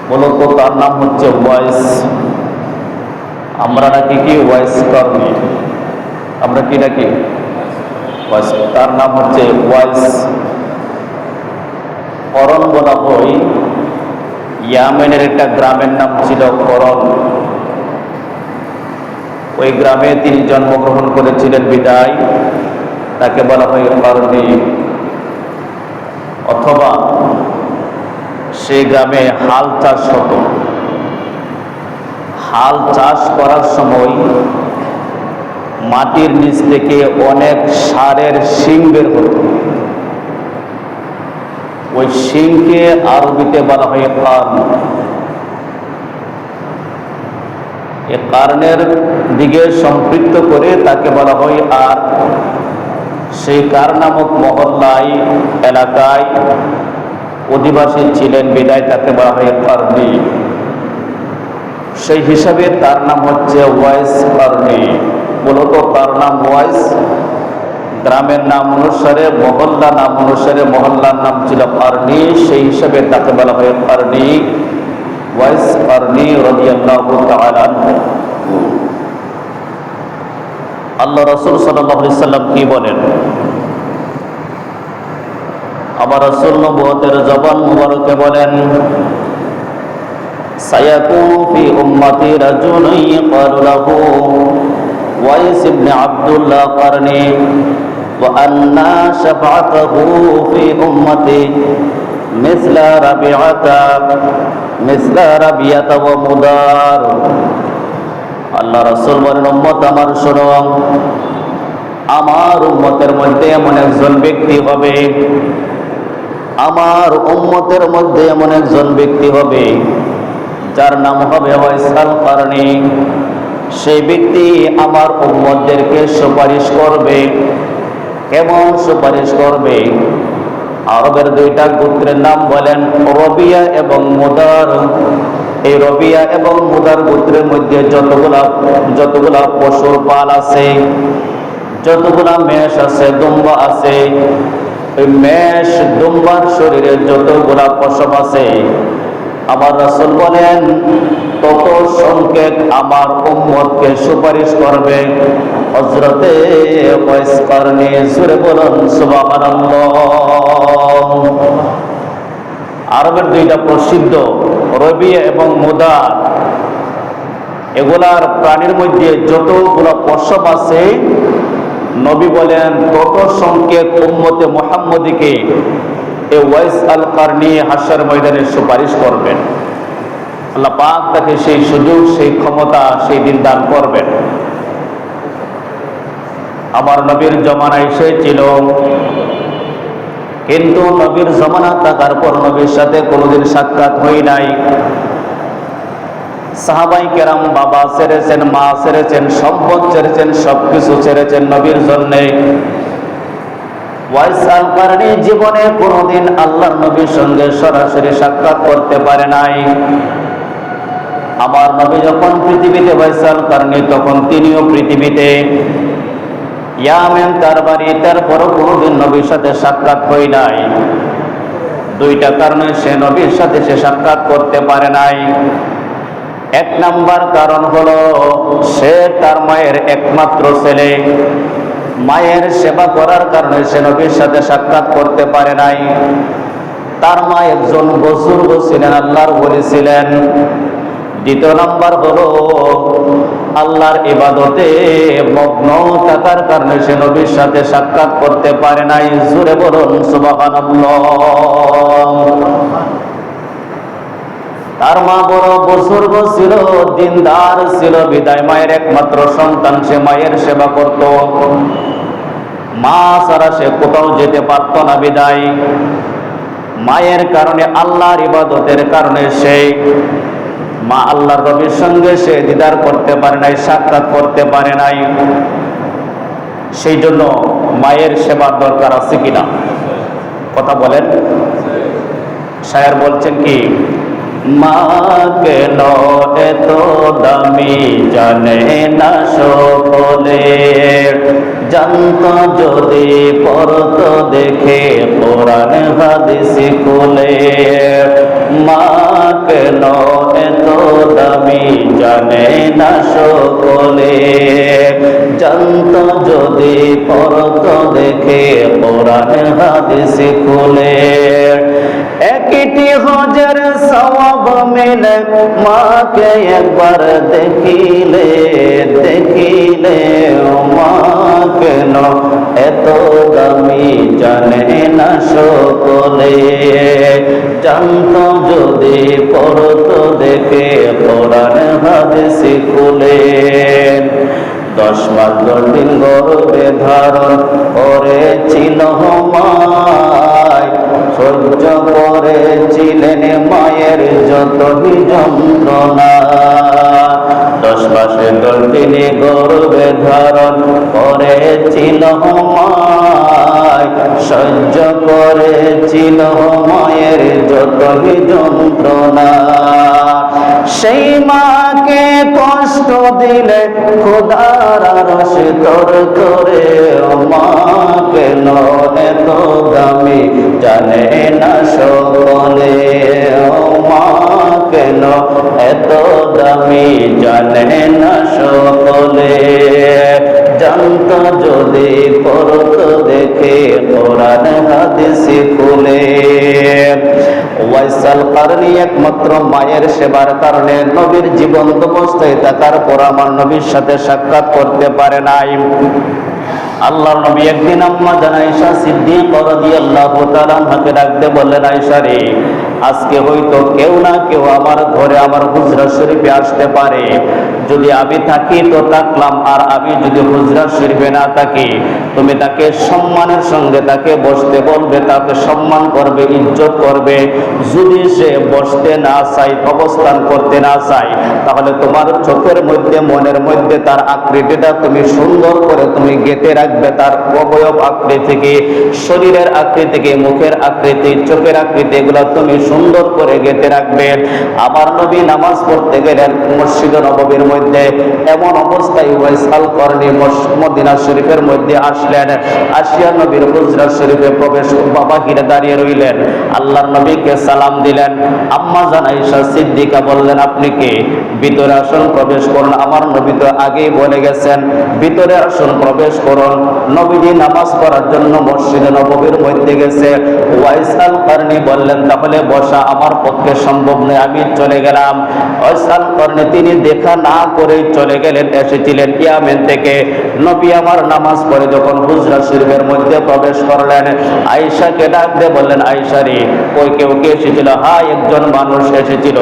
মূলত তার নাম হচ্ছে ওয়াইস। আমরা নাকি কি ওয়াইস কর্মী, আমরা কি নাকি ওয়াইস, তার নাম হচ্ছে ওয়াইস। করণ বলা হয়, ইয়ামেনের একটা গ্রামের নাম ছিল করণ। ওই গ্রামে তিনি জন্মগ্রহণ করেছিলেন বিদায় তাকে বলা হয় করণী। অথবা সেই গ্রামে হাল চাষ হতো। হাল চাষ করার সময় মাটির নিচ থেকে অনেক ষাঁড়ের শিং বের হতো। ওই শিংকে আরবিতে বলা হয় কার্ন। এই কার্নের দিকে সম্পৃক্ত করে তাকে বলা হয় আর। সেই কার নামক মহল্লায় এলাকায় অধিবাসী ছিলেন বিদায় তাকে বলা হয় কার্নি। সেই হিসাবে তার নাম হচ্ছে ওয়াইস কার্নি। মূলত তার নাম ওয়াইস, গ্রামের নাম অনুসারে মহল্লা নাম অনুসারে মহল্লার নাম ছিল কার্নি, সেই হিসাবে তাকে বলা হয় কার্নি, ওয়াইস কার্নি রাদিয়াল্লাহু তাআলা আনহু। আল্লাহ রাসূল সাল্লাল্লাহু আলাইহি সাল্লাম কি বলেন? আমার রাসূল নবুয়তের জবান মুবারকে বলেন, সায়াকুনু ফি উম্মতি রাজুলুন ইয়াকালু লাহু ওয়াইস ইবনে আব্দুল্লাহ কারনি ওয়া আন্না শাফাআতুহু ফি উম্মতি মিসলা রাবিয়াতা ওয়া মুদার। আল্লাহ রাসূল বলেন, উম্মত আমার শোনো, আমার উম্মতের মধ্যে এমন একজন ব্যক্তি হবে, আমার উম্মতের মধ্যে এমন একজন ব্যক্তি হবে যার নাম হবে ওয়াইস আল কারনি। সেই ব্যক্তি আমার উম্মতদেরকে সুপারিশ করবে। কেমন সুপারিশ করবে? আরবের দুইটা গোত্রের নাম বলেন রবিয়া এবং মুদার। এই রবিয়া এবং মুদার গোত্রের মধ্যে যতগুলা পশুর পাল আছে, যতগুলা মেষ আছে, দুম্বা আছে, ওই মেষ দুম্বার শরীরে যতগুলা পশম আছে, আমার রাসূল বলেন তত সংখ্যক আমার উম্মতকে সুপারিশ করবে হযরতে ওয়াইস কারনি। জোরে বলুন সুবহানাল্লাহ। আরবের দুইটা প্রসিদ্ধ রবিয়া এবং মুদার, এগুলার প্রাণীর মধ্যে যতগুলো পশম আছে, নবী বলেন তত সংখ্যক উম্মতে মুহাম্মদীকে এই ওয়াইস আল কারনি হাশর ময়দানে সুপারিশ করবেন। আল্লাহ পাক তাকে সেই সুযোগ, সেই ক্ষমতা, সেই দিন দান করবেন। আমার নবীর জমানা এসেছিল, কিন্তু নবীর জমানা থাকার পর নবীর সাথে কোনোদিন সাক্ষাৎ হয় নাই। সাহাবাই কেরাম বাবা ছেড়েছেন, মা ছেড়েছেন, সম্পদ ছেড়েছেন, সবকিছু ছেড়েছেন নবীর জন্যে। ওয়াইস আল কারনি জীবনে কোনোদিন আল্লাহর নবীর সঙ্গে সরাসরি সাক্ষাৎ করতে পারে নাই। আমার নবী যখন পৃথিবীতে ওয়াইস আল কারনি, তখন তিনিও পৃথিবীতে। ইয়ামেন তার বাড়ি, তারপরও কোনোদিন নবীর সাথে সাক্ষাৎ হয় নাই। দুইটা কারণে সে নবীর সাথে সে সাক্ষাৎ করতে পারে নাই। এক নাম্বার কারণ হলো সে তার মায়ের একমাত্র ছেলে। মায়ের সেবা করার কারণে সে নবীর সাথে সাক্ষাৎ করতে পারে নাই। তার মা একজন বুজুর্গ ছিলেন, আল্লাহর ওলি ছিলেন। দ্বিতীয় নাম্বার হলো আল্লাহর ইবাদতে মগ্ন থাকার কারণে সে নবীর সাথে সাক্ষাৎ করতে পারে নাই। জোরে বলুন সুবহানাল্লাহ। তার মা বড় বুজুর্গ ছিল, দিনদার ছিল, বিদায় মায়ের একমাত্র সন্তান, সে মায়ের সেবা করত। মা ছাড়া সে কোথাও যেতে পারত না, বিদায় মায়ের কারণে, আল্লাহর ইবাদতের কারণে সে মা আল্লাহর নবীর সঙ্গে সে দিদার করতে পারে নাই, সাক্ষাৎ করতে পারে নাই। সেই জন্য মায়ের সেবার দরকার আছে কিনা কথা বলেন। শায়ের বলছেন কি, মা কেন এত দামি জানে না সকলে, জানত যদি পড়ত দেখে কোরআন হাদিস খুলে। মা কেন এত দামি জানে না সকলে। জানতো যদি পড়তো দেখে কোরআন হাদিস খুলে। একটি হজের সওয়াব মিলে মাকে একবার দেখিলে, দেখিলে মা কেন এত দামি জানে না সকলে। জানতো যদি পড়তো দেখে কোরআন হাদিস খুলে। 10 মাস 10 দিন গর্ভে ধারণ করেছিল মায়, সহ্য করেছিলেন মায়ের যতই যন্ত্রণা। 10 মাসে 10 দিনে গর্ভে ধারণ করেছিল মায়, সহ্য করেছিল মায়ের যতই যন্ত্রণা। সেই মাকে কষ্ট দিলে খোদার আরশ তোর করে। মা কেন এত দামি জানে না সকলে। মা কেন এত দামি জানে না সকলে। জানতো যদি পড়তো দেখে কোরআন হাদিস খুলে। ওয়াইসাল কারনী একমাত্র মায়ের সেবার কারণে নবীর জীবন্ত অবস্থায় থাকার পর আমার নবীর সাথে সাক্ষাৎ করতে পারে নাই। আল্লাহর নবী একদিন আম্মা জান আয়েশা সিদ্দিকা রাদিয়াল্লাহু তাআলা আনহাকে ডাকতে বললেন, আয়েশা রে, আজকে হয়তো কেউ না কেউ আমার ঘরে আমার হুজরা শরীফে আসতে পারে। যদি আমি থাকি তো থাকলাম, আর আমি যদি হুজরা শরীফে না থাকি তুমি তাকে সম্মানের সঙ্গে তাকে বসতে বলবে, তাকে সম্মান করবে, ইজ্জত করবে। যদি সে বসতে না চায়, অবস্থান করতে না চায়, তাহলে তোমার চোখের মধ্যে মনের মধ্যে তার আকৃতিটা তুমি সুন্দর করে তুমি গেঁথে রাখবে। তার অবয়ব আকৃতিকে, শরীরের আকৃতিকে, মুখের আকৃতি, চোখের আকৃতি, এগুলো তুমি সুন্দর করে গেঁথে রাখবে। আমার নবী নামাজ পড়তে গেলেন মসজিদে নববীর মধ্যে। এমন অবস্থায় ওয়াইসাল করণী মদিনা শরীফের মধ্যে আসলেন। আসিয়া নবীর হুজরা শরীফে প্রবেশ বাহিরে দাঁড়িয়ে রইলেন। আল্লাহর নবীকে সালাম দিলেন। আম্মা জান আয়েশা সিদ্দিকা বললেন, আপনি কে? ভিতরে আসুন, প্রবেশ করুন। আমার নবী তো আগেই বলে গেছেন ভিতরে আসুন, প্রবেশ করুন। নবীজি নামাজ পড়ার জন্য মসজিদে নববীর মধ্যে গেছে। ওয়াইসাল করণী বললেন, তাহলে বসা আমার পক্ষে সম্ভব নয়, আমি চলে গেলাম। ওয়াইসাল করণী তিনি দেখা না করে চলে গেলেন। এসেছিলেন ইয়ামেন থেকে। নবী আমার নামাজ পড়ে যখন হুজরা শরীফের মধ্যে প্রবেশ করলেন, আয়েশাকে ডাক দিয়ে বললেন, আয়েশা রে, ওই কেউ কে এসেছিল? হ্যাঁ, একজন মানুষ এসেছিল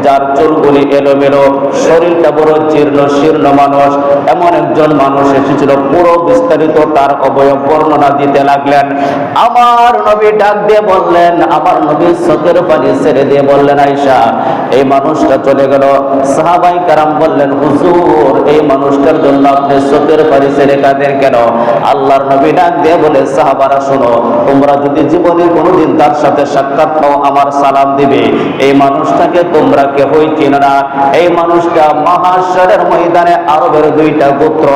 যার চুলগুলি এলোমেলো, শরীরটা বড় জীর্ণ শীর্ণ মানুষ। এমন একজন মানুষ এসেছিল, পুরো বিস্তারিত তার অবয়ব বর্ণনা দিতে লাগলেন। আমার নবী ডাক দিয়ে বললেন, আমার নবী চোখের পানি ছেড়ে দিয়ে বললেন, আয়েশা, এই মানুষটা চলে গেল। সাহাবায়ে কেরাম বললেন, হুজুর, এই মানুষটার জন্য আপনি চোখের পানি ছেড়ে কাঁদেন কেন? আল্লাহর নবী ডাক দিয়ে বলে, সাহাবারা শোনো, তোমরা যদি জীবনে কোনোদিন তার সাথে সাক্ষাৎ পাও আমার সালাম দিবে। এই মানুষটাকে তোমরা কেউই চেনো না। এই মানুষটা মাহশরের ময়দানে আরবের 2টা গোত্র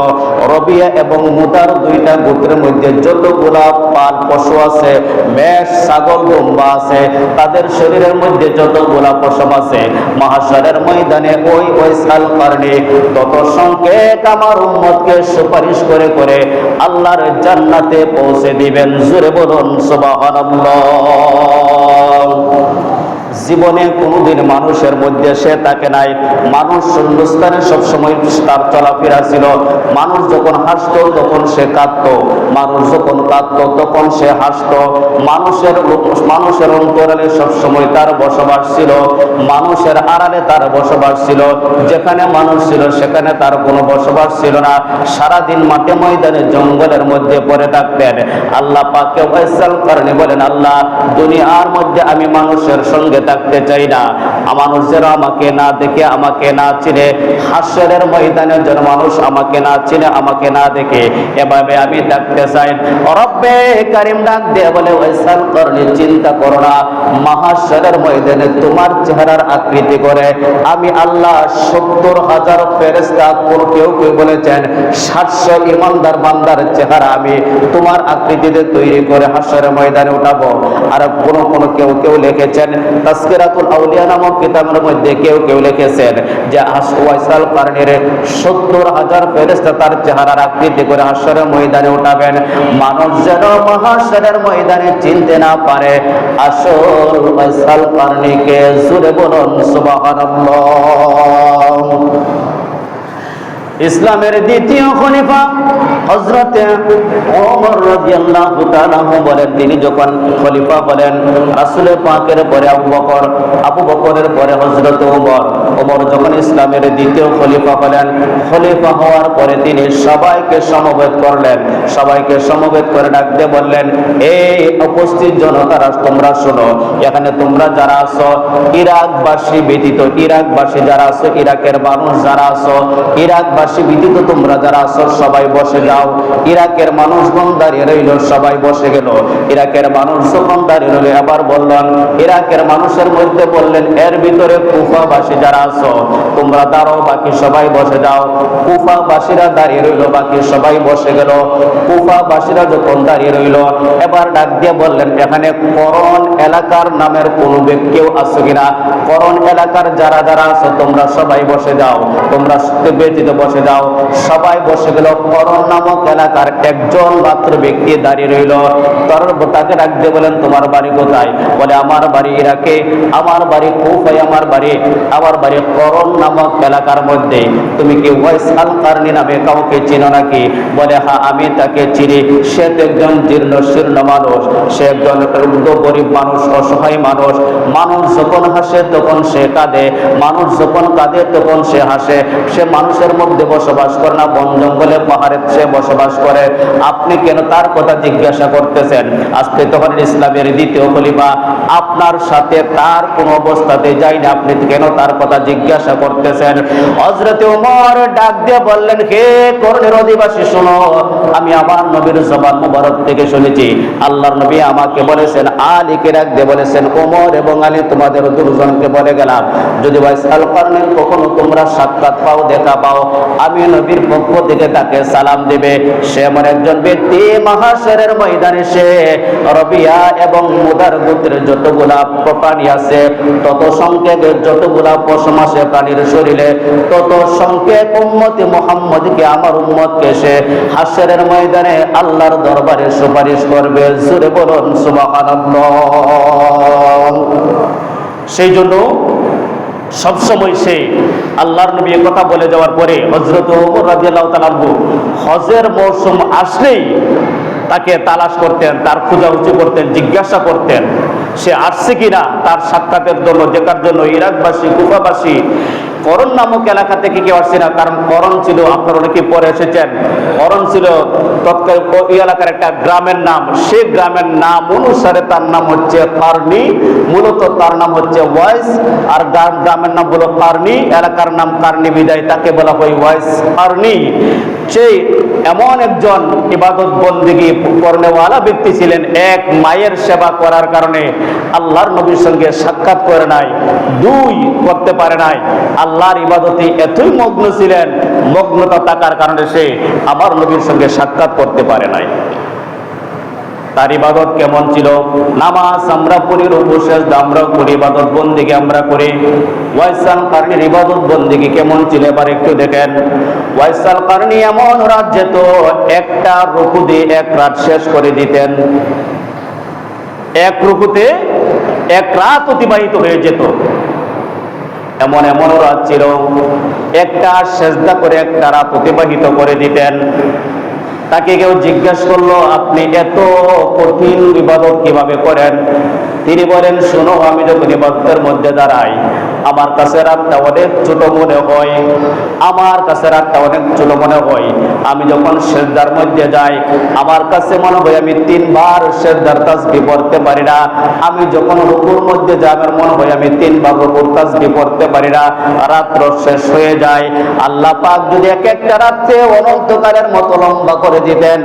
রবিয়া এবং মুদার 2টা গোত্রের মধ্যে যতগুলা পাল পশু আছে, মেষ, ছাগল, দুম্বা আছে, তাদের শরীরের মধ্যে যতগুলা পশম আছে, মাহশরের ময়দানে ওই ওয়াইসাল করণী তত সংখ্যক আমার উম্মতকে সুপারিশ করে করে আল্লাহর জান্নাতে পৌঁছে দিবেন। জোরে বলুন সুবহানাল্লাহ। জীবনে কোনোদিন মানুষের মধ্যে সে থাকে নাই। মানুষ শূন্যস্থানে সবসময় তার চলাফেরা ছিল। মানুষ যখন হাসত তখন সে কাঁদত, মানুষ যখন কাঁদত তখন সে হাসত। মানুষের অন্তরালে সবসময় তার বসবাস ছিল, মানুষের আড়ালে তার বসবাস ছিল। যেখানে মানুষ ছিল সেখানে তার কোনো বসবাস ছিল না। সারাদিন মাঠে ময়দানে জঙ্গলের মধ্যে পড়ে থাকতেন। আল্লাহ পাককে ওয়াইসাল করণী বলেন, আল্লাহ, দুনিয়ার মধ্যে আমি মানুষের সঙ্গে থাকতে চাই না। মানুষ যেন আমাকে না দেখে, আমাকে না চিনে, হাসরের ময়দানে যেন মানুষ আমাকে না চিনে, আমাকে না দেখে, এভাবে আমি থাকতে চাই। রব্বে কারীম ডাক দিয়ে বলে, ওয়াইসাল করণী, চিন্তা করো না, মাহশরের ময়দানে তোমার চেহারার আকৃতি করে আমি আল্লাহ 70,000 ফেরেশতা, কেউ কেউ বলেছেন 700 ইমানদার বান্দার চেহারা আমি তোমার আকৃতিতে তৈরি করে হাসরের ময়দানে উঠাবো। আর কোন কেউ লিখেছেন তাজকিরাতুল আউলিয়া নামক কিতাবের মধ্যে কেউ কেউ লিখেছেন যে ওয়াইসাল কারণীর 70,000 ফেরেশতা তার চেহারার আকৃতি করে হাশরের ময়দানে উঠাবেন, মানুষ যেন মহাশরের ময়দানে চিনতে না পারে আসল ওয়াইসাল কারণীকে। জোরে বলুন সুবহানাল্লাহ। ইসলামের দ্বিতীয় খলিফা হযরত ওমর রাদিয়াল্লাহু তাআলা বলেন, তিনি যখন খলিফা বলেন রাসূল পাকের পরে আবু বকর, আবু বকরের পরে হযরত ওমর, ওমর যখন ইসলামের দ্বিতীয় খলিফা হলেন, খলিফা হওয়ার পরে তিনি সবাইকে সমবেত করলেন, সবাইকে সমবেত করে ডাক দিয়ে বললেন, এই উপস্থিত জনতারা তোমরা শোনো, এখানে তোমরা যারা আছো ইরাকবাসী ব্যতীত, ইরাকবাসী যারা আছো, ইরাকের মানুষ যারা আছো, ইরাকবাসী ব্যতীত তোমরা যারা আছো সবাই বসে যাও। ইরাকের মানুষগণ দাঁড়িয়ে রইল, সবাই বসে গেল। ইরাকের মানুষ যখন দাঁড়িয়ে রইল, আবার বললেন, ইরাকের মানুষের মধ্যে বললেন, এর ভিতরে কুফাবাসী যারা আছো তোমরা দাঁড়াও, বাকি সবাই বসে যাও। কুফাবাসীরা দাঁড়িয়ে রইল, বাকি সবাই বসে গেল। কুফাবাসীরা যখন দাঁড়িয়ে রইল, এবার ডাক দিয়ে বললেন, এখানে করণ এলাকার নামের কোন ব্যক্তিও আছো কিনা? করণ এলাকার যারা যারা আছো তোমরা সবাই বসে যাও, তোমরা ব্যতীত বসে যাও। সবাই বসে গেল। করণ নামক এলাকার একজন মাত্র ব্যক্তি দাঁড়িয়ে রইল। তাকে ডাক দিয়ে বলেন, তোমার বাড়ি কোথায়? বলে, আমার বাড়ি ইরাকে, আমার বাড়ি কুফায়, আমার বাড়ি করণ নামক এলাকার মধ্যে। তুমি কি ওয়াইসাল কারনী নামে কাউকে চিনো নাকি? বলে, হ্যাঁ আমি তাকে চিনি। সে তো একজন জীর্ণ শীর্ণ মানুষ, সে একজন গরিব মানুষ, অসহায় মানুষ। মানুষ যখন হাসে তখন সে কাঁদে, মানুষ যখন কাঁদে তখন সে হাসে। সে মানুষের মধ্যে বসবাস করে না, বন জঙ্গলে পাহাড়ে সে বসবাস করে। আপনি কেন তার কথা জিজ্ঞাসা করতেছেন? আজকে তখন ইসলামের দ্বিতীয় খলিফা, আপনার সাথে তার কোন অবস্থাতে যাই না, আপনি কেন তার কথা জিজ্ঞাসা করতেছেন? হযরত ওমর ডাক দিয়ে বললেন, হে করণের অধিবাসী শোনো, আমি আমার নবীর জবান মুবারক থেকে শুনেছি, আল্লাহর নবী আমাকে বলেছেন, আলীকে ডাক দিয়ে বলেছেন, ওমর এবং আলী তোমাদের দুজনকে বলে গেলাম, যদি ওয়াইসাল কারণীর কখনো তোমরা সাক্ষাৎ পাও, দেখা পাও, আমি নবীর পক্ষ থেকে তাকে সালাম দেবে। সে এমন একজন ব্যক্তি, মহাশরের ময়দানে সে রবিয়া এবং মুদার গোত্রের যতগুলা প্রাণী আছে, তত সংখ্যক যতগুলা পশম আছে প্রাণীর শরীরে, তত সংখ্যক উম্মতি মুহাম্মদকে, আমার উম্মতকে সে হাশরের ময়দানে আল্লাহর দরবারে সুপারিশ করবে। জোরে বলুন সুবহানাল্লাহ। সেই জন্য সবসময় সে আল্লাহর নবী কথা বলে যাওয়ার পরে হযরত ওমর রাদিয়াল্লাহু তাআলা আনহু হজের মৌসুম আসলেই তাকে তালাশ করতেন, তার খোঁজাখুঁজি করতেন, জিজ্ঞাসা করতেন সে আসছে কিনা তার সাক্ষাতের জন্য, দেখার জন্য। ইরাকবাসী, কুফাবাসী, করণ নামক এলাকা থেকে কেউ আসছে না, কারণ করণ ছিল, আপনারা অনেকে পরে এসেছেন, করণ ছিল তৎকালীন ওই এলাকার একটা গ্রামের নাম। সে গ্রামের নাম অনুসারে তার নাম হচ্ছে কারনী, মূলত তার নাম হচ্ছে ওয়াইস, আর গ্রামের নাম হলো কারনী, এলাকার নাম কারনী বিদায় তাকে বলা হয় ওয়াইস কারনী। সেই এমন একজন ইবাদত বন্দেগী করনেওয়ালা ব্যক্তি ছিলেন, এক মায়ের সেবা করার কারণে আল্লাহর নবীর সঙ্গে সাক্ষাৎ করে নাই, দুই করতে পারে নাই, আল্লাহর ইবাদতে এতই মগ্ন ছিলেন, মগ্নতা থাকার কারণে সে আমার নবীর সঙ্গে সাক্ষাৎ করতে পারে নাই। তার ইবাদত কেমন ছিল? নামাজ আমরা পড়ি, রুকু সিজদা আমরা করি, ইবাদত বন্দেগী আমরা করি। ওয়াইসাল কারনীর ইবাদত বন্দেগী কেমন ছিল এবার একটু দেখেন। ওয়াইসাল কারনী এমন রাত যেত, একটা রুকু দিয়ে এক রাত শেষ করে দিতেন, এক রুকুতে এক রাত অতিবাহিত হয়ে যেত। এমন এমন রাত ছিল, একটা সিজদা করে একটা রাত অতিবাহিত করে দিতেন। তাকে কেউ জিজ্ঞাসা করলো, আপনি এত কঠিন ইবাদত কিভাবে করেন? তিনি বলেন, শোনো, আমি যখন ইবাদতের মধ্যে দাঁড়াই আমার কাছে রাতটা অনেক ছোট মনে হয়, আমার কাছে রাতটা অনেক ছোট মনে হয়। আমি যখন সিজদার মধ্যে যাই আমার কাছে মনে হয় আমি 3 বার সিজদার তাসবিহ পড়তে পারি না। আমি যখন রুকুর মধ্যে যাই আমার মনে হয় আমি 3 বার রুকুর তাসবিহ পড়তে পারি না। রাত্র শেষ হয়ে যায়। আল্লাহ পাক যদি এক একটা রাতে অনন্তকালের মতো লম্বা করে দিতেন,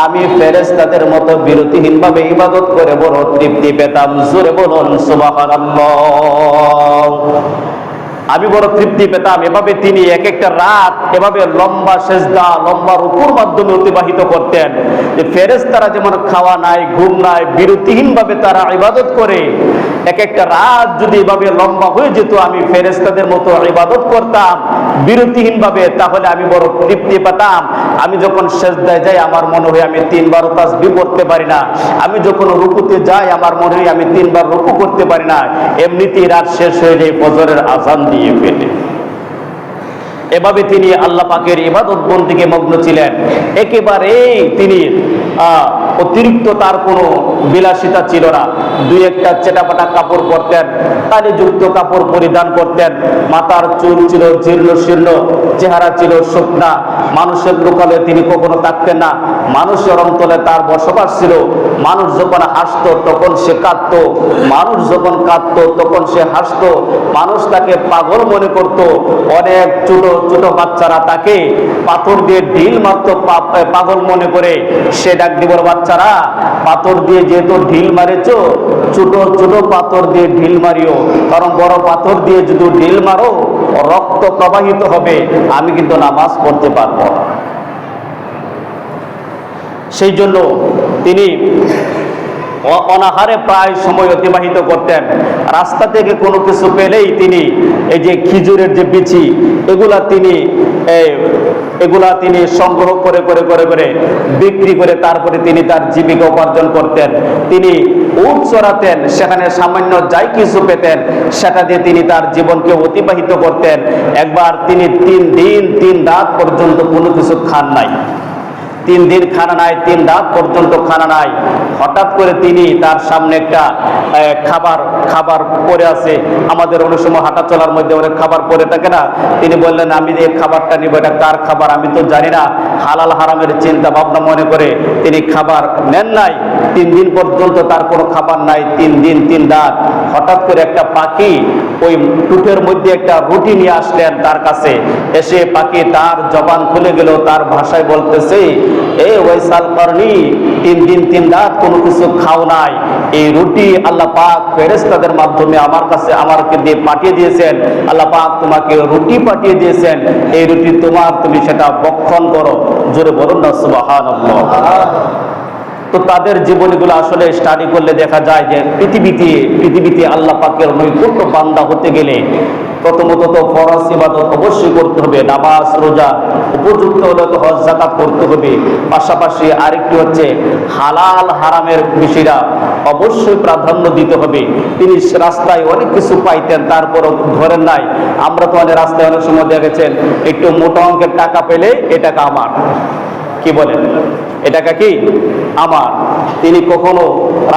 আমি ফেরেশতাদের মতো বিরতিহীনভাবে ইবাদত করে বড় তৃপ্তি পেতাম। জোরে বলুন সুবহানাল্লাহ। আমি আমি বড় তৃপ্তি পেতাম। এভাবে তিনি এক একটা রাত এভাবে লম্বা সেজদা, লম্বা রুকুর মাধ্যমে অতিবাহিত করতেন। যে ফেরেশতারা যেমন খাওয়া নাই, ঘুম নাই, বিরতিহীন ভাবে তারা ইবাদত করে, এক একটা রাত যদি এভাবে লম্বা হয়ে যেত, আমি ফেরেশতাদের মতো ইবাদত করতাম বিরতিহীন ভাবে, তাহলে আমি বড় তৃপ্তি পেতাম। আমি যখন সেজদায় যাই আমার মনে হয় আমি 3 বার তাসবিহ পড়তে পারি না, আমি যখন রুকুতে যাই আমার মনে হয় আমি 3 বার রুকু করতে পারি না, এমনিতেই রাত শেষ হয়ে যায় ফজরের আযান দিয়ে ফেটে। এভাবে তিনি আল্লাহ পাকের ইবাদত বন্দেগীতে মগ্ন ছিলেন। একেবারেই তিনি অতিরিক্ত তার কোনো বিলাসিতা ছিল না। দুই একটা চেটাপাটা কাপড় পরতেন, কালিযুক্ত কাপড় পরিধান করতেন, মাথার চুল ছিল জীর্ণ শীর্ণ, চেহারা ছিল শুকনা, মানুষের লোকালে তিনি কখনো থাকতেন না, মানুষের অন্তরে তার বসবাস ছিল। মানুষ যখন হাসতো তখন সে কাঁদতো, মানুষ যখন কাঁদতো তখন সে হাসতো, মানুষ তাকে পাগল মনে করত। অনেক ছোট ছোট বাচ্চারা তাকে পাথর দিয়ে ঢিল মারতো, পাগল মনে করে। সে ডাক দিব, বাচ্চারা পাথর দিয়ে যেহেতু ঢিল মারেছো, ছোট ছোট পাথর দিয়ে ঢিল মারিও, কারণ বড় পাথর দিয়ে যদি ঢিল মারো রক্ত প্রবাহিত হবে, আমি কিন্তু নামাজ পড়তে পারবো। সেই জন্য তিনি অনাহারে প্রায় সময় অতিবাহিত করতেন। রাস্তা থেকে কোনো কিছু পেলেই তিনি এই যে খেজুরের যে বিচি, এগুলা তিনি সংগ্রহ করে করে করে করে বিক্রি করে তারপরে তিনি তার জীবিকা উপার্জন করতেন। তিনি উট চড়াতেন, সেখানে সামান্য যাই কিছু পেতেন সেটা দিয়ে তিনি তার জীবনকে অতিবাহিত করতেন। একবার তিনি 3 দিন 3 রাত পর্যন্ত কোনো কিছু খান নাই, 3 দিন খানা নাই, 3 রাত পর্যন্ত খানা নাই। হঠাৎ করে তিনি তার সামনে একটা খাবার পড়ে আছে, আমাদের অনেক সময় হাঁটা চলার মধ্যে অনেক খাবার পড়ে থাকে না, তিনি বললেন আমি এই খাবারটা নিব, এটা কার খাবার আমি তো জানি না। হালাল হারামের চিন্তা ভাবনা মনে করে তিনি খাবার নেন নাই। 3 দিন পর্যন্ত তার কোনো খাবার নাই, 3 দিন 3 রাত। হঠাৎ করে একটা পাখি ওই টুটের মধ্যে একটা রুটি নিয়ে আসলেন তার কাছে। এসে পাখি তার জবান খুলে গেল, তার ভাষায় বলতেছে, এ ওয়াইসাল করনি, 3 দিন 3 রাত কোনো কিছু খাও নাই, এই রুটি আল্লাহ পাক ফেরেশতাদের মাধ্যমে আমাকে দিয়ে পাঠিয়ে দিয়েছেন। আল্লাহ পাক তোমাকে রুটি পাঠিয়ে দিয়েছেন, এই রুটি তোমার, তুমি সেটা ভক্ষণ করো। জোরে বলুন না সুবহানাল্লাহ। তো তাদের জীবনীগুলো আসলে স্টাডি করলে দেখা যায় যে পৃথিবীতে আল্লাহ পাকের নৈকট্য বান্দা হতে গেলে প্রথমত তো ফরজ ইবাদত অবশ্যই করতে হবে, নামাজ রোজা, উপযুক্ত হলে তো হজ যাকাত করতে হবে। পাশাপাশি আরেকটি হচ্ছে হালাল হারামের বিষয়টা অবশ্যই প্রাধান্য দিতে হবে। তিনি রাস্তায় অনেক কিছু পাইতেন, তারপরও ধরেন নাই। আমরা তো অনেক রাস্তায় অনেক সময় দেখেছেন, একটু মোটা অঙ্কের টাকা পেলে এ টাকা আমার, কি বলেন, এটাকে কি আমার। তিনি কখনো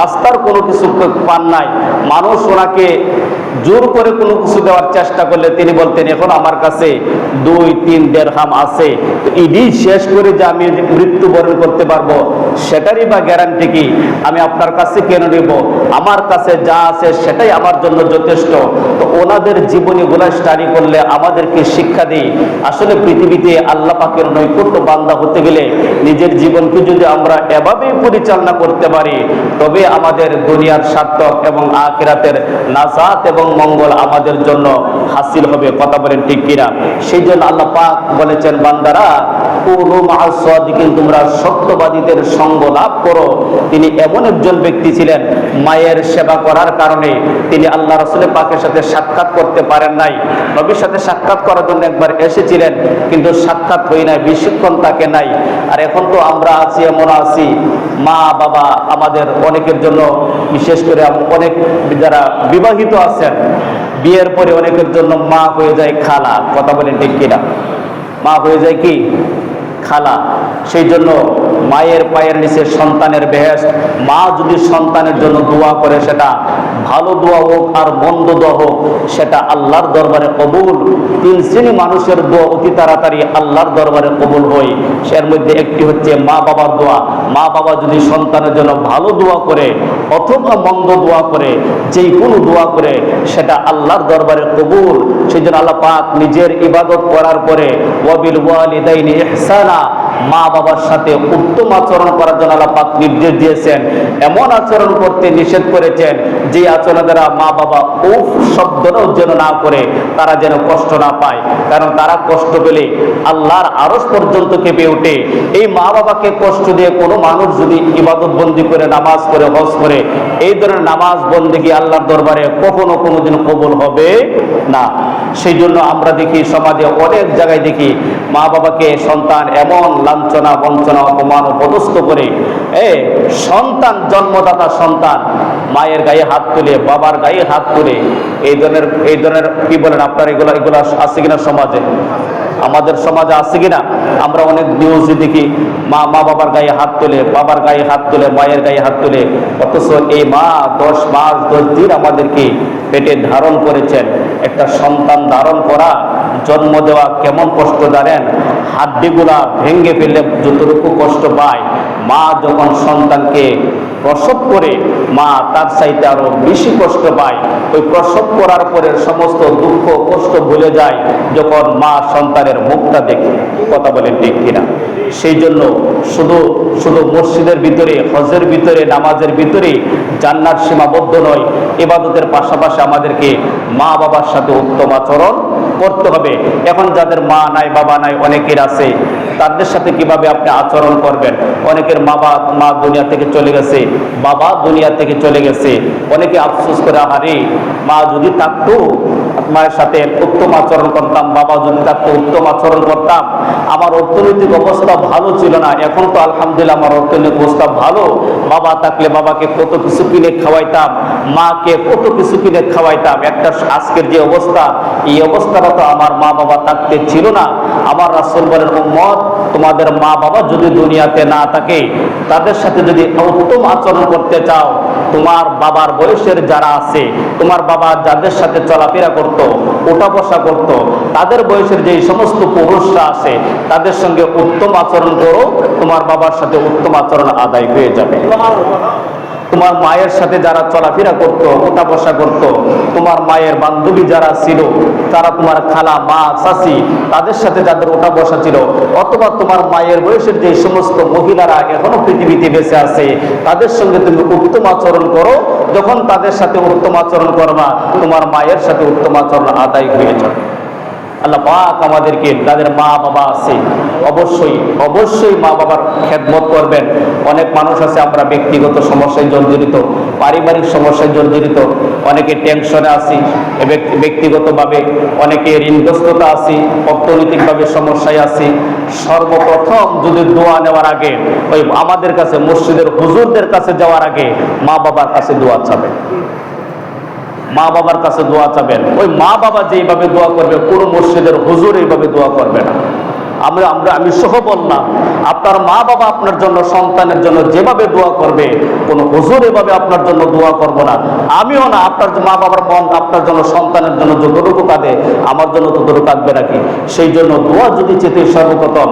রাস্তার কোনো কিছু পান নাই। মানুষ ওনাকে জোর করে কোনো কিছু দেওয়ার চেষ্টা করলে তিনি বলতেন, এখন আমার কাছে 2-3 দিরহাম আছে, ইডি শেষ করে যে আমি মৃত্যুবরণ করতে পারবো সেটারই বা গ্যারান্টি কি? আমি আপনার কাছে কেন নেব? আমার কাছে যা আছে সেটাই আমার জন্য যথেষ্ট। তো ওনাদের জীবনীগুলো স্টাডি করলে আমাদেরকে শিক্ষা দিই, আসলে পৃথিবীতে আল্লাহ পাকের নৈকট্য বান্দা হতে গেলে নিজের জীবনকে যদি আমরা এভাবেই পরিচালনা করতে পারি, তবে আমাদের দুনিয়ার সার্থক এবং আখিরাতের নাজাত এবং মঙ্গল আমাদের জন্য হাসিল হবে। কথা বলেন ঠিক কিনা? সেই জন্য আল্লাহ পাক বলেছেন, বান্দারা কুনু মা'আস সাদিকিন, তোমরা সত্যবাদীদের সঙ্গ লাভ করো। তিনি এমন একজন ব্যক্তি ছিলেন, মায়ের সেবা করার কারণে তিনি আল্লাহ রাসূলের পাকের সাথে সাক্ষাৎ করতে পারেন নাই। নবীর সাথে সাক্ষাৎ করার জন্য একবার এসেছিলেন, কিন্তু সাক্ষাৎ হই নাই, বেশিক্ষণ তাকে নাই। আর এখন তো আমরা আছি, এমন আছি, মা বাবা আমাদের অনেকের জন্য, বিশেষ করে অনেক যারা বিবাহিত আছেন, বিয়ের পরে অনেকের জন্য মা হয়ে যায় খালা। কথা বলেন ঠিক কিনা? মা হয়ে যায় কি? খালা। সেই জন্য মায়ের পায়ের নিচে সন্তানের বেহেশত। মা যদি সন্তানের জন্য দোয়া করে, সেটা ভালো দোয়া হোক আর মন্দ দোয়া হোক, সেটা আল্লাহর দরবারে কবুল। 3 শ্রেণী মানুষের দোয়া অতি তাড়াতাড়ি আল্লাহর দরবারে কবুল হয়। এর মধ্যে একটি হচ্ছে মা বাবার দোয়া। মা বাবা যদি সন্তানের জন্য ভালো দোয়া করে অথবা মন্দ দোয়া করে, যেই কোনো দোয়া করে, সেটা আল্লাহর দরবারে কবুল। সেই জন্য আল্লাহ পাক নিজের ইবাদত করার পরে ওয়াবিল ওয়ালিদাইনি ইহসানা, মা বাবার সাথে উত্তম আচরণ করার জন্য আল্লাহ পাক নির্দেশ দিয়েছেন। এমন আচরণ করতে নিষেধ করেছেন যে আচরণ দ্বারা মা বাবা উফ শব্দটাও যেন না করে, তারা যেন কষ্ট না পায়। কারণ তারা কষ্ট পেলে আল্লাহর আরশ পর্যন্ত কেঁপে ওঠে। এই মা বাবাকে কষ্ট দিয়ে কোনো মানুষ যদি ইবাদত বন্দি করে, নামাজ করে, হজ করে, এই ধরনের নামাজ বন্দিগি আল্লাহর দরবারে কখনো কোনোদিন কবুল হবে না। সেই জন্য আমরা দেখি সমাজে অনেক জায়গায় দেখি মা বাবাকে সন্তান এমন লাঞ্ছনা, বঞ্চনা, অপমান ও পদস্থ করে সন্তান, জন্মদাতা সন্তান মায়ের গায়ে হাত তুলে, বাবার গায়ে হাত তুলে, এই ধরনের কি বলেন আপনার, এগুলা আছে কিনা সমাজে? আমাদের সমাজে আছে কিনা? আমরা অনেক নিউজে দেখি মা বাবার গায়ে হাত তুলে, বাবার গায়ে হাত তুলে, মায়ের গায়ে হাত তুলে। অথচ এই মা 10 মাস 10 দিন আমাদেরকে পেটে ধারণ করেছেন। একটা সন্তান ধারণ করা, জন্ম দেওয়া কেমন কষ্ট জানেন? হাড্ডিগুলা ভেঙে ফেললে যতটুকু কষ্ট পায়, মা যখন সন্তানকে প্রসব করে মা তার চাইতে আরো বেশি কষ্ট পায়। ওই প্রসব করার পরে সমস্ত দুঃখ কষ্ট ভুলে যায় যখন মা সন্তানের মুখটা দেখে। কথা বলেন ঠিক কিনা? সেই জন্য শুধু মসজিদের ভিতরে, হজের ভিতরে, নামাজের ভিতরে জান্নাত সীমাবদ্ধ নয়। ইবাদতের পাশাপাশি আমাদেরকে মা বাবার সাথে উত্তম আচরণ করতে হবে। এখন যাদের মা নাই, বাবা নাই, অনেকের আছে, তাদের সাথে কিভাবে আপনি আচরণ করবেন? অনেকের মা দুনিয়া থেকে চলে গেছে, বাবা দুনিয়া থেকে চলে গেছে। অনেকে আফসোস করে, আরে মা যদি থাকতো, মায়ের সাথে উত্তম আচরণ করতাম, বাবা যদি থাকতো উত্তম আচরণ করতাম, আমার অর্থনৈতিক অবস্থা ভালো ছিল না, এখন তো আলহামদুলিল্লাহ আমার অর্থনৈতিক অবস্থা ভালো। বাবা থাকলে বাবাকে কত কিছু কিনে খাওয়াইতাম, মাকে কত কিছু কিনে খাওয়াইতাম। একটা আজকের যে অবস্থা, এই অবস্থাটা তো আমার মা বাবা থাকতে ছিল না। আমার রাসূল বলেন, উম্মত, তোমাদের মা বাবা যদি দুনিয়াতে না থাকে, তাদের সাথে যদি উত্তম আচরণ করতে চাও, তোমার বাবার বয়সের যারা আছে, তোমার বাবা যাদের সাথে চলাফেরা করত, ওঠা বসা করত, তাদের বয়সের যে সমস্ত পুরুষরা আছে, তাদের সঙ্গে উত্তম আচরণ করো, তোমার বাবার সাথে উত্তম আচরণ আদায় হয়ে যাবে। তোমার মায়ের সাথে যারা চলাফেরা করত, ওঠা বসা করত, তোমার মায়ের বান্ধবী যারা ছিল, তারা তোমার খালা, মা, চাচি, তাদের সাথে যাদের ওঠা বসা ছিল, অথবা তোমার মায়ের বয়সের যে সমস্ত মহিলারা এখনো পৃথিবীতে বেঁচে আছে, তাদের সঙ্গে তুমি উত্তম আচরণ করো। যখন তাদের সাথে উত্তম আচরণ করবা, তোমার মায়ের সাথে উত্তম আচরণ আদায় হয়ে যাবে। আল্লাহ পাক আমাদেরকে, যাদের মা বাবা আছে, অবশ্যই মা বাবার খেদমত করবেন। অনেক মানুষ আছে, আমরা ব্যক্তিগত সমস্যায় জর্জরিত, পারিবারিক সমস্যায় জর্জরিত, অনেকে টেনশনে আছি, ব্যক্তিগতভাবে অনেকে ঋণগ্রস্ততা আছি, অর্থনৈতিকভাবে সমস্যায় আছি। সর্বপ্রথম যদি দোয়া নেওয়ার আগে, ওই আমাদের কাছে মসজিদের হুজুরদের কাছে যাওয়ার আগে মা বাবার কাছে দোয়া চাবেন। মা বাবার কাছে দোয়া চাবেন। ওই মা বাবা যেইভাবে দোয়া করবে, কোনো মসজিদের হুজুর এইভাবে দোয়া করবে না। আমি সহ বললাম, আপনার মা বাবা আপনার জন্য, সন্তানের জন্য যেভাবে দোয়া করবে, কোনো হুজুর এভাবে আপনার জন্য দোয়া করবো না, আমিও না। আপনার মা বাবার মন আপনার জন্য, সন্তানের জন্য যতটুকু কাঁদে, আমার জন্য ততটুকু কাঁদবে নাকি? সেই জন্য দোয়া যদি চেতে, সর্বপ্রথম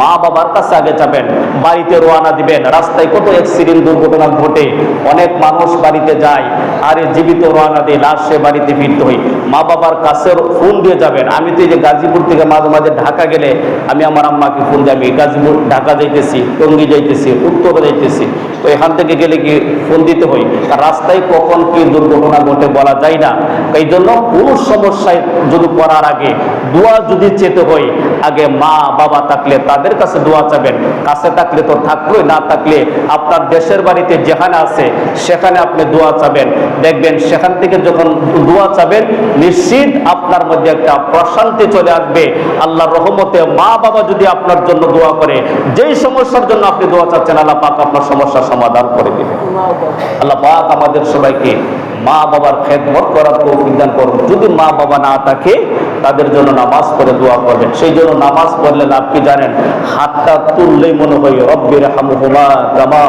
মা বাবার কাছে আগে যাবেন। বাড়িতে রওনা দিবেন, রাস্তায় কত অ্যাক্সিডেন্ট, দুর্ঘটনা ঘটে, অনেক মানুষ বাড়িতে যায়, আরে জীবিত রওনা দিয়ে লাশে বাড়িতে ফিরতে হয়। মা বাবার কাছে ফোন দিয়ে যাবেন। আমি তো এই যে গাজীপুর থেকে মাঝে মাঝে ঢাকা গেলে আমি আমার আম্মাকে ফোন দিয়ে, আমি গাজীপুর ঢাকা যাইতেছি, টঙ্গী যাইতেছি, উত্তরে যাইতেছি, তো এখান থেকে গেলে কি ফোন দিতে হয়। আর রাস্তায় কখন কি দুর্ঘটনা ঘটে বলা যায় না। এই জন্য কোনো সমস্যায় যদি পড়ার আগে দোয়া যদি চেতে হয়, আগে মা বাবা থাকলে তাদের কাছে দোয়া চাবেন। কাছে থাকলে তো থাকলোই, না থাকলে আপনার দেশের বাড়িতে যেখানে আছে সেখানে আপনি দোয়া চাবেন। দেখবেন সেখান থেকে যখন দোয়া চাবেন, নিশ্চিত আপনার মধ্যে একটা প্রশান্তি চলে আসবে। আল্লাহর রহমতে মা বাবা যদি আপনার জন্য দোয়া করে, যেই সমস্যার জন্য আপনি দোয়া চাচ্ছেন, আল্লাহ পাক আপনার সমস্যার সমাধান করে দিবে। আল্লাহ পাক আমাদের সবাইকে মা বাবার খেদমত করার তৌফিক দান করুন। যদি মা বাবা না থাকে, তাদের জন্য নামাজ পড়ে দোয়া করবেন। সেই জন্য নামাজ পড়লে লাভ কি জানেন? হাতটা তুললেই মনে হয় রব্বিরহামহুমা কামা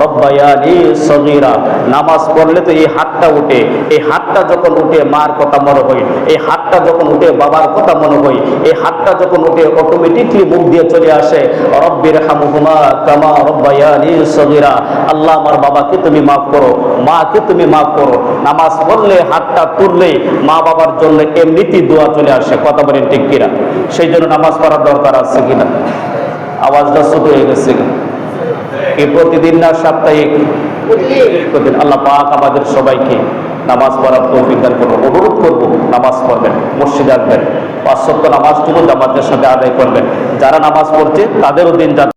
রব্বায়ানি সগীরা। নামাজ পড়লে তো এই হাতটা উঠে, এই হাতটা যখন উঠে মার কথা মনে হয়, এই হাতটা যখন উঠে বাবার কথা মনে হয়, এই হাতটা যখন উঠে অটোমেটিকলি মুখ দিয়ে চলে আসে রব্বিরহামহুমা কামা রব্বায়ানি সগীরা। আল্লাহ, আমার বাবাকে তুমি মাফ করো, মাকে তুমি মাফ করো। নামাজ পড়লে, হাতটা তুললে মা বাবার জন্য এমনিতেই দোয়া চলে আসে। কথা বলেন ঠিক কিনা? সেই জন্য নামাজ পড়ার দরকার আছে কিনা? আওয়াজটা ছোট হয়ে গেছে। কি প্রতিদিন না সাপ্তাহিক? প্রতিদিন। আল্লাহ পাক আমাদের সবাইকে নামাজ পড়ার তৌফিক দান করুন। অনুরোধ করবো নামাজ পড়বেন, মসজিদে আসবেন, ৫ ওয়াক্ত নামাজটুকু জামাতের সাথে আদায় করবেন। যারা নামাজ পড়ছে তাদেরও দিন